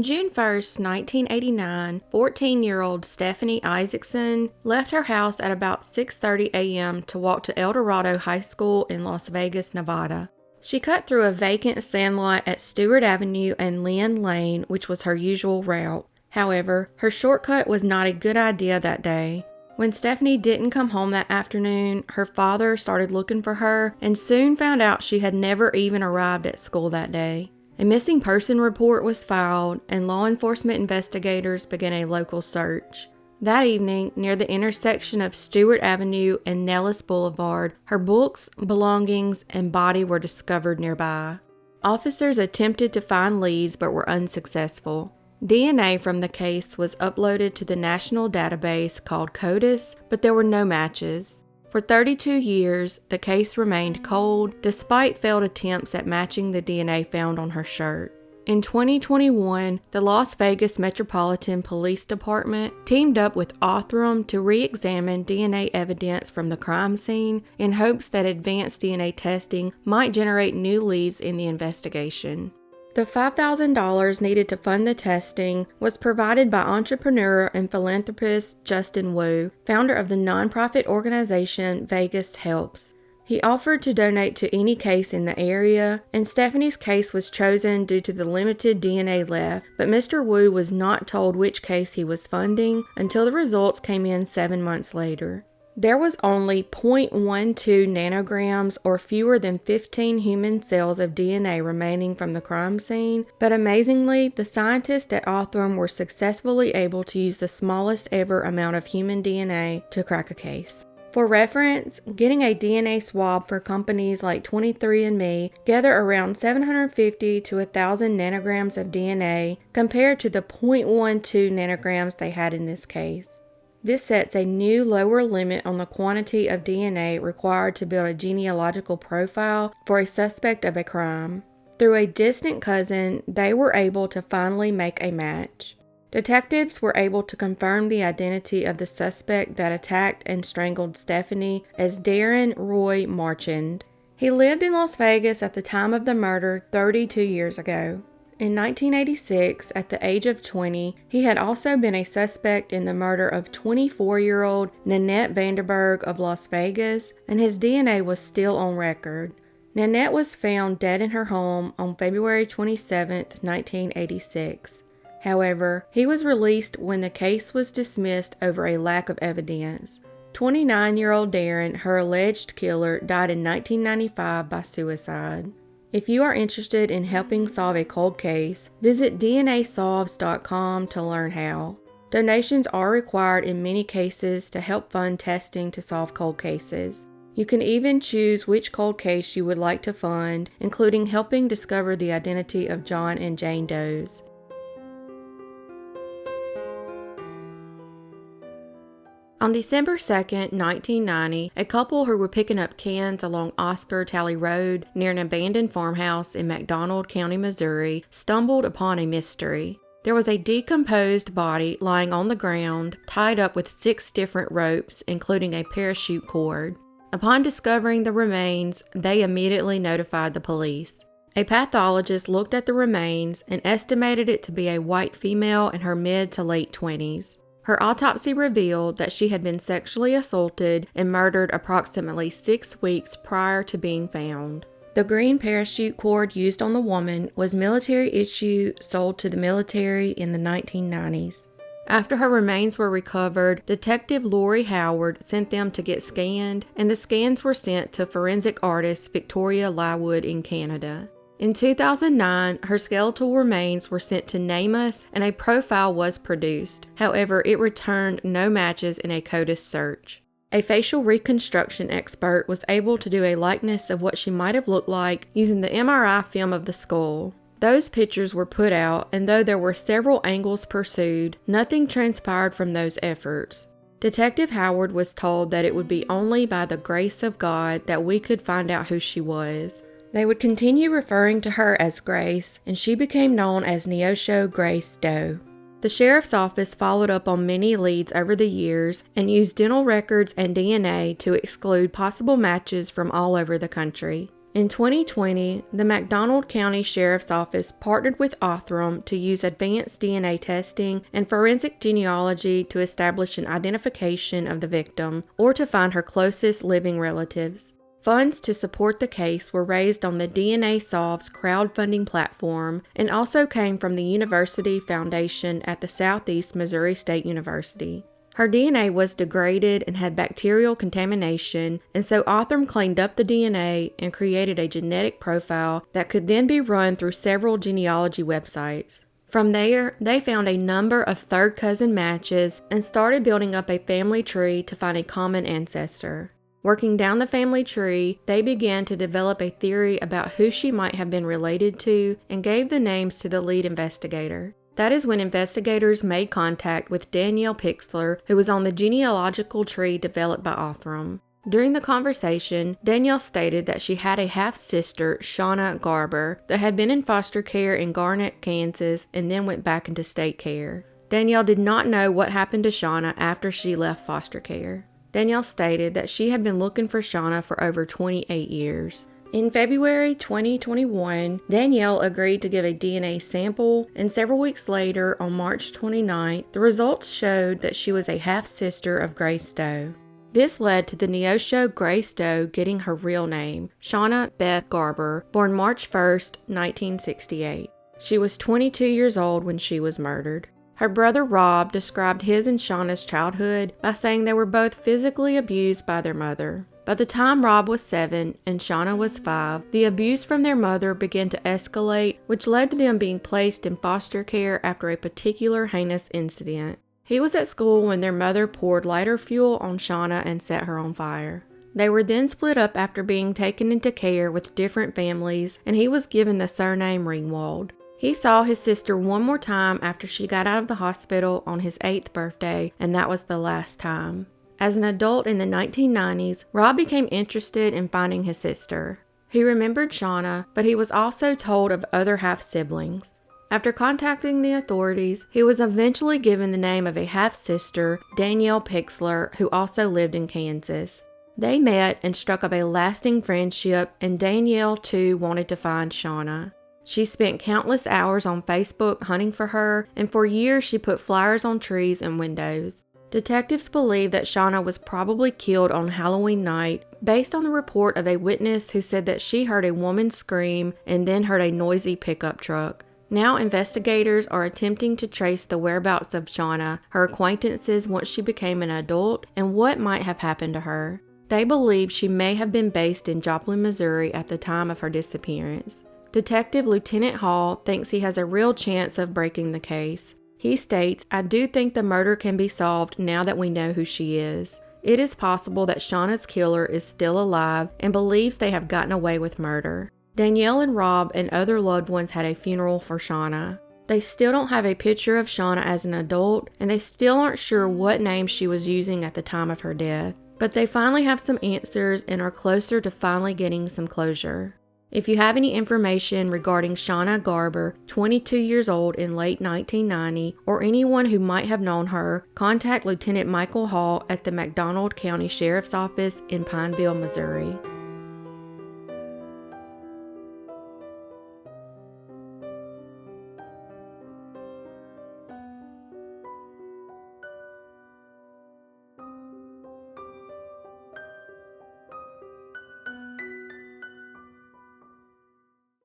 On June 1st, 1989, 14-year-old Stephanie Issacson left her house at about 6:30 a.m. to walk to El Dorado High School in Las Vegas, Nevada. She cut through a vacant sandlot at Stewart Avenue and Lynn Lane, which was her usual route. However, her shortcut was not a good idea that day. When Stephanie didn't come home that afternoon, her father started looking for her and soon found out she had never even arrived at school that day. A missing person report was filed, and law enforcement investigators began a local search. That evening, near the intersection of Stewart Avenue and Nellis Boulevard, her books, belongings, and body were discovered nearby. Officers attempted to find leads but were unsuccessful. DNA from the case was uploaded to the national database called CODIS, but there were no matches. For 32 years, the case remained cold, despite failed attempts at matching the DNA found on her shirt. In 2021, the Las Vegas Metropolitan Police Department teamed up with Othram to re-examine DNA evidence from the crime scene in hopes that advanced DNA testing might generate new leads in the investigation. The $5,000 needed to fund the testing was provided by entrepreneur and philanthropist Justin Wu, founder of the nonprofit organization Vegas Helps. He offered to donate to any case in the area, and Stephanie's case was chosen due to the limited DNA left, but Mr. Wu was not told which case he was funding until the results came in 7 months later. There was only 0.12 nanograms or fewer than 15 human cells of DNA remaining from the crime scene, but amazingly, the scientists at Othram were successfully able to use the smallest ever amount of human DNA to crack a case. For reference, getting a DNA swab for companies like 23andMe gather around 750 to 1,000 nanograms of DNA compared to the 0.12 nanograms they had in this case. This sets a new lower limit on the quantity of DNA required to build a genealogical profile for a suspect of a crime. Through a distant cousin, they were able to finally make a match. Detectives were able to confirm the identity of the suspect that attacked and strangled Stephanie as Darren Roy Marchand. He lived in Las Vegas at the time of the murder 32 years ago. In 1986, at the age of 20, he had also been a suspect in the murder of 24-year-old Nanette Vanderberg of Las Vegas, and his DNA was still on record. Nanette was found dead in her home on February 27, 1986. However, he was released when the case was dismissed over a lack of evidence. 29-year-old Darren, her alleged killer, died in 1995 by suicide. If you are interested in helping solve a cold case, visit DNAsolves.com to learn how. Donations are required in many cases to help fund testing to solve cold cases. You can even choose which cold case you would like to fund, including helping discover the identity of John and Jane Does. On December 2, 1990, a couple who were picking up cans along Oscar Talley Road near an abandoned farmhouse in McDonald County, Missouri, stumbled upon a mystery. There was a decomposed body lying on the ground, tied up with 6 different ropes, including a parachute cord. Upon discovering the remains, they immediately notified the police. A pathologist looked at the remains and estimated it to be a white female in her mid to late 20s. Her autopsy revealed that she had been sexually assaulted and murdered approximately 6 weeks prior to being found. The green parachute cord used on the woman was military issue sold to the military in the 1990s. After her remains were recovered, Detective Lori Howard sent them to get scanned, and the scans were sent to forensic artist Victoria Lywood in Canada. In 2009, her skeletal remains were sent to NamUs and a profile was produced. However, it returned no matches in a CODIS search. A facial reconstruction expert was able to do a likeness of what she might have looked like using the MRI film of the skull. Those pictures were put out, and though there were several angles pursued, nothing transpired from those efforts. Detective Howard was told that it would be only by the grace of God that we could find out who she was. They would continue referring to her as Grace, and she became known as NeoSho Grace Doe. The sheriff's office followed up on many leads over the years and used dental records and DNA to exclude possible matches from all over the country. In 2020, the McDonald County Sheriff's Office partnered with Othram to use advanced DNA testing and forensic genealogy to establish an identification of the victim or to find her closest living relatives. Funds to support the case were raised on the DNA Solves crowdfunding platform and also came from the University Foundation at the Southeast Missouri State University. Her DNA was degraded and had bacterial contamination, and so Othram cleaned up the DNA and created a genetic profile that could then be run through several genealogy websites. From there, they found a number of third cousin matches and started building up a family tree to find a common ancestor. Working down the family tree, they began to develop a theory about who she might have been related to and gave the names to the lead investigator. That is when investigators made contact with Danielle Pixler, who was on the genealogical tree developed by Othram. During the conversation, Danielle stated that she had a half-sister, Shauna Garber, that had been in foster care in Garnett, Kansas, and then went back into state care. Danielle did not know what happened to Shauna after she left foster care. Danielle stated that she had been looking for Shauna for over 28 years. In February 2021, Danielle agreed to give a DNA sample, and several weeks later, on March 29th, the results showed that she was a half-sister of Grace Doe. This led to the NeoSho Grace Doe getting her real name, Shauna Beth Garber, born March 1st, 1968. She was 22 years old when she was murdered. Her brother Rob described his and Shauna's childhood by saying they were both physically abused by their mother. By the time Rob was 7 and Shauna was 5, the abuse from their mother began to escalate, which led to them being placed in foster care after a particular heinous incident. He was at school when their mother poured lighter fuel on Shauna and set her on fire. They were then split up after being taken into care with different families, and he was given the surname Ringwald. He saw his sister one more time after she got out of the hospital on his 8th birthday, and that was the last time. As an adult in the 1990s, Rob became interested in finding his sister. He remembered Shauna, but he was also told of other half-siblings. After contacting the authorities, he was eventually given the name of a half-sister, Danielle Pixler, who also lived in Kansas. They met and struck up a lasting friendship, and Danielle, too, wanted to find Shauna. She spent countless hours on Facebook hunting for her, and for years she put flyers on trees and windows. Detectives believe that Shauna was probably killed on Halloween night based on the report of a witness who said that she heard a woman scream and then heard a noisy pickup truck. Now investigators are attempting to trace the whereabouts of Shauna, her acquaintances once she became an adult, and what might have happened to her. They believe she may have been based in Joplin, Missouri at the time of her disappearance. Detective Lieutenant Hall thinks he has a real chance of breaking the case. He states, "I do think the murder can be solved now that we know who she is. It is possible that Shauna's killer is still alive and believes they have gotten away with murder." Danielle and Rob and other loved ones had a funeral for Shauna. They still don't have a picture of Shauna as an adult, and they still aren't sure what name she was using at the time of her death. But they finally have some answers and are closer to finally getting some closure. If you have any information regarding Shauna Garber, 22 years old in late 1990, or anyone who might have known her, contact Lieutenant Michael Hall at the McDonald County Sheriff's Office in Pineville, Missouri.